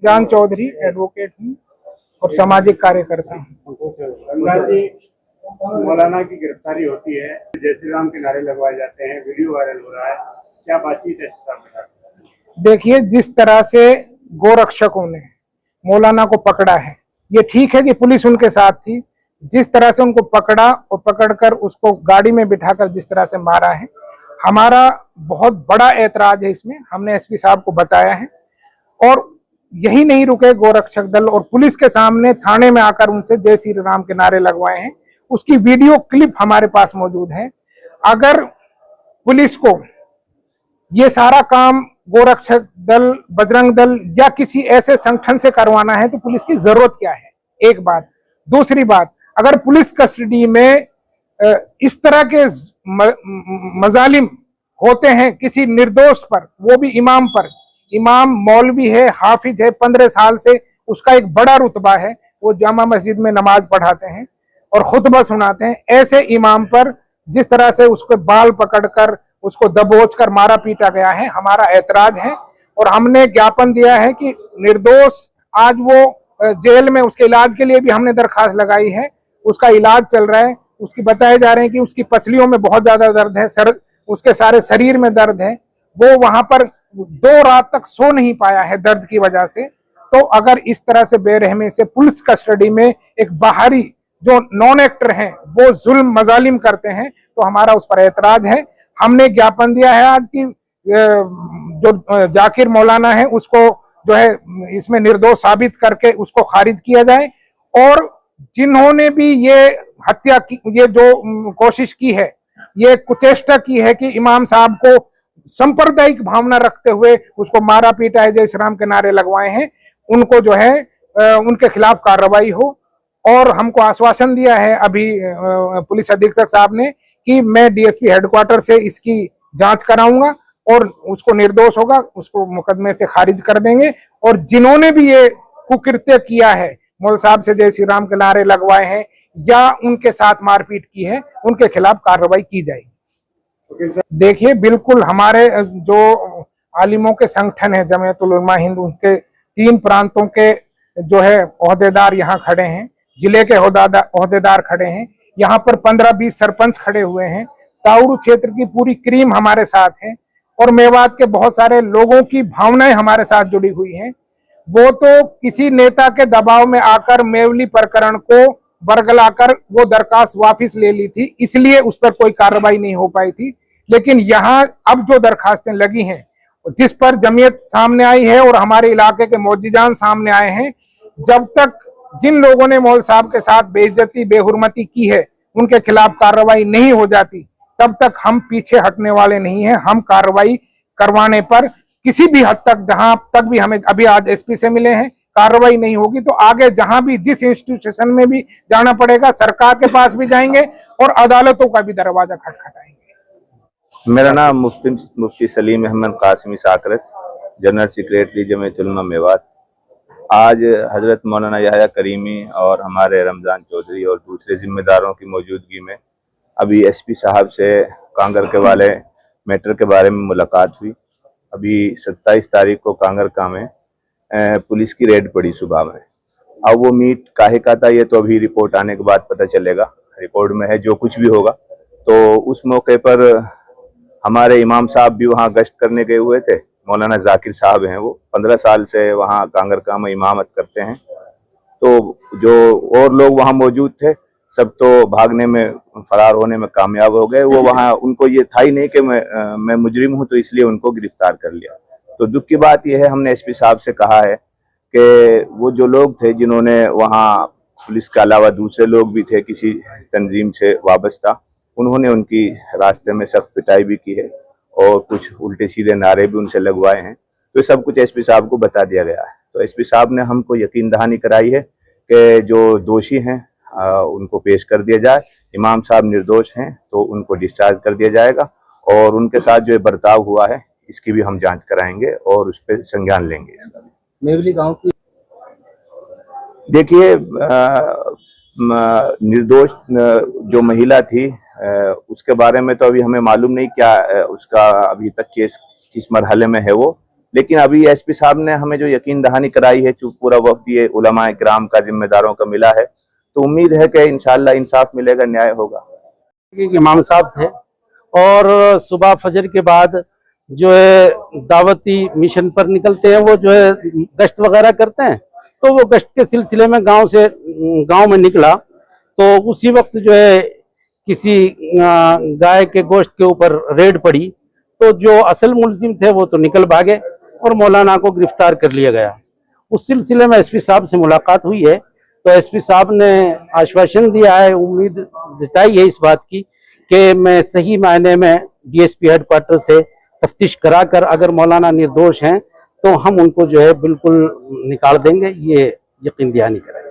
जान चौधरी एडवोकेट हूँ और सामाजिक कार्यकर्ता हूँ। रमजान जी, मौलाना की गिरफ्तारी होती है, जय श्री राम के नारे लगवाए जाते हैं, वीडियो वायरल हो रहा है, क्या बातचीत है इसके साथ? देखिए, जिस तरह से गोरक्षकों ने मौलाना को पकड़ा है, ये ठीक है कि पुलिस उनके साथ थी। जिस तरह से उनको पकड़ा और पकड़कर उसको गाड़ी में बिठाकर जिस तरह से मारा है, हमारा बहुत बड़ा ऐतराज है इसमें। हमने एसपी साहब को बताया है और यही नहीं रुके गोरक्षक दल और पुलिस के सामने थाने में आकर उनसे जय श्री राम के नारे लगवाए हैं। उसकी वीडियो क्लिप हमारे पास मौजूद है। अगर पुलिस को ये सारा काम गोरक्षक दल, बजरंग दल या किसी ऐसे संगठन से करवाना है तो पुलिस की जरूरत क्या है, एक बात। दूसरी बात, अगर पुलिस कस्टडी में इस तरह के मजालिम होते हैं किसी निर्दोष पर, वो भी इमाम पर, इमाम मौलवी है, हाफिज है, 15 साल से उसका एक बड़ा रुतबा है, वो जामा मस्जिद में नमाज पढ़ाते हैं और खुतबा सुनाते हैं। ऐसे इमाम पर जिस तरह से उसके बाल पकड़कर उसको दबोच कर मारा पीटा गया है, हमारा ऐतराज है और हमने ज्ञापन दिया है कि निर्दोष, आज वो जेल में, उसके इलाज के लिए भी हमने दरखास्त लगाई है। उसका इलाज चल रहा है, उसकी बताए जा रहे हैं कि उसकी पसलियों में बहुत ज्यादा दर्द है, उसके सारे शरीर में दर्द है, वो वहां पर 2 रात तक सो नहीं पाया है दर्द की वजह से। तो अगर इस तरह से बेरहमी से पुलिस कस्टडी में एक बाहरी जो नॉन एक्टर हैं वो जुल्म मजालिम करते हैं, तो हमारा उस पर ऐतराज है। हमने ज्ञापन दिया है आज की जो जाकिर मौलाना है उसको जो है इसमें निर्दोष साबित करके उसको खारिज किया जाए, और जिन्होंने भी ये हत्या की, ये जो कोशिश की है, ये कुचेष्टा की है कि इमाम साहब को सांप्रदायिक भावना रखते हुए उसको मारा पीटा है, जय श्री राम के नारे लगवाए हैं, उनको जो है उनके खिलाफ कार्रवाई हो। और हमको आश्वासन दिया है अभी पुलिस अधीक्षक साहब ने कि मैं डीएसपी हेडक्वार्टर से इसकी जांच कराऊंगा और उसको निर्दोष होगा उसको मुकदमे से खारिज कर देंगे। और जिन्होंने भी ये कुकृत्य किया है, मौल साहब से जय श्री राम के नारे लगवाए हैं या उनके साथ मारपीट की है, उनके खिलाफ कार्रवाई की जाएगी। देखिए, बिल्कुल हमारे जो आलिमों के संगठन है जमीयतुल उलमा हिंद, उनके 3 प्रांतों के जो है ओहदेदार यहाँ खड़े हैं, जिले के ओहदेदार खड़े हैं, यहाँ पर 15-20 सरपंच खड़े हुए हैं, ताउरू क्षेत्र की पूरी क्रीम हमारे साथ है और मेवात के बहुत सारे लोगों की भावनाएं हमारे साथ जुड़ी हुई हैं। वो तो किसी नेता के दबाव में आकर मेवली प्रकरण को बरगलाकर वो दरखास्त वापस ले ली थी, इसलिए उस पर कोई कार्रवाई नहीं हो पाई थी। लेकिन यहाँ अब जो दरखास्तें लगी हैं, जिस पर जमीयत सामने आई है और हमारे इलाके के मौजिजान सामने आए हैं, जब तक जिन लोगों ने मौल साहब के साथ बेइज्जती, बेहुरमती की है, उनके खिलाफ कार्रवाई नहीं हो जाती, तब तक हम पीछे हटने वाले नहीं हैं। हम कार्रवाई करवाने पर किसी भी हद तक, जहां तक भी हमें अभी आज एसपी से मिले हैं, कार्रवाई नहीं होगी तो आगे जहां भी जिस इंस्टीट्यूशन में भी जाना पड़ेगा, सरकार के पास भी जाएंगे और अदालतों का भी दरवाजा खटखटाएंगे। मेरा नाम मुफ्ती सलीम अहमद कासिमी साकरस, जनरल सेक्रेटरी जमीयतुल उलमा मेवात। आज हजरत मौलाना याह्या करीमी और हमारे रमजान चौधरी और दूसरे जिम्मेदारों की मौजूदगी में अभी एसपी साहब से कांगर के वाले मैटर के बारे में मुलाकात हुई। अभी 27 तारीख को कांगरका में पुलिस की रेड पड़ी सुबह में। अब वो मीट काहे का था ये तो अभी रिपोर्ट आने के बाद पता चलेगा। रिपोर्ट में है जो कुछ भी होगा। तो उस मौके पर हमारे इमाम साहब भी वहाँ गश्त करने गए हुए थे। मौलाना जाकिर साहब हैं, वो 15 साल से वहाँ कांगरका में इमामत करते हैं। तो जो और लोग वहाँ मौजूद थे सब तो भागने में, फरार होने में कामयाब हो गए। वो वहाँ, उनको ये था ही नहीं कि मैं मुजरिम हूँ, तो इसलिए उनको गिरफ्तार कर लिया। तो दुख की बात यह है, हमने एसपी साहब से कहा है कि वो जो लोग थे जिन्होंने वहाँ, पुलिस के अलावा दूसरे लोग भी थे किसी तंजीम से वाबस्ता, उन्होंने उनकी रास्ते में सख्त पिटाई भी की है और कुछ उल्टे सीधे नारे भी उनसे लगवाए हैं। तो सब कुछ एसपी साहब को बता दिया गया है। तो एसपी साहब ने हमको यकीन दहानी कराई है कि जो दोषी हैं उनको पेश कर दिया जाए। इमाम साहब निर्दोष हैं तो उनको डिस्चार्ज कर दिया जाएगा और उनके साथ जो बर्ताव हुआ है इसकी भी हम जांच कराएंगे और उस पर संज्ञान लेंगे। इसका मेवली गांव की देखिए, निर्दोष जो महिला थी उसके बारे में तो अभी हमें मालूम नहीं क्या उसका अभी तक केस किस मरहले में है वो, लेकिन अभी एसपी साहब ने हमें जो यकीन दहानी कराई है, पूरा वफ्द ये उलमा इकराम का, जिम्मेदारों का मिला है, तो उम्मीद है कि इंशाअल्लाह इंसाफ मिलेगा, न्याय होगा। इमाम साहब थे और सुबह फजर के बाद जो है दावती मिशन पर निकलते हैं, वो जो है गश्त वगैरह करते हैं। तो वो गश्त के सिलसिले में गांव में निकला, तो उसी वक्त जो है किसी गाय के गोश्त के ऊपर रेड पड़ी, तो जो असल मुलजिम थे वो तो निकल भागे और मौलाना को गिरफ्तार कर लिया गया। उस सिलसिले में एसपी साहब से मुलाकात हुई है, तो एसपी साहब ने आश्वासन दिया है, उम्मीद जताई है इस बात की कि मैं सही मायने में डीएसपी हेडक्वार्टर से तफ्तीश कराकर अगर मौलाना निर्दोष हैं तो हम उनको जो है बिल्कुल निकाल देंगे, ये यकीन दहानी कराएं।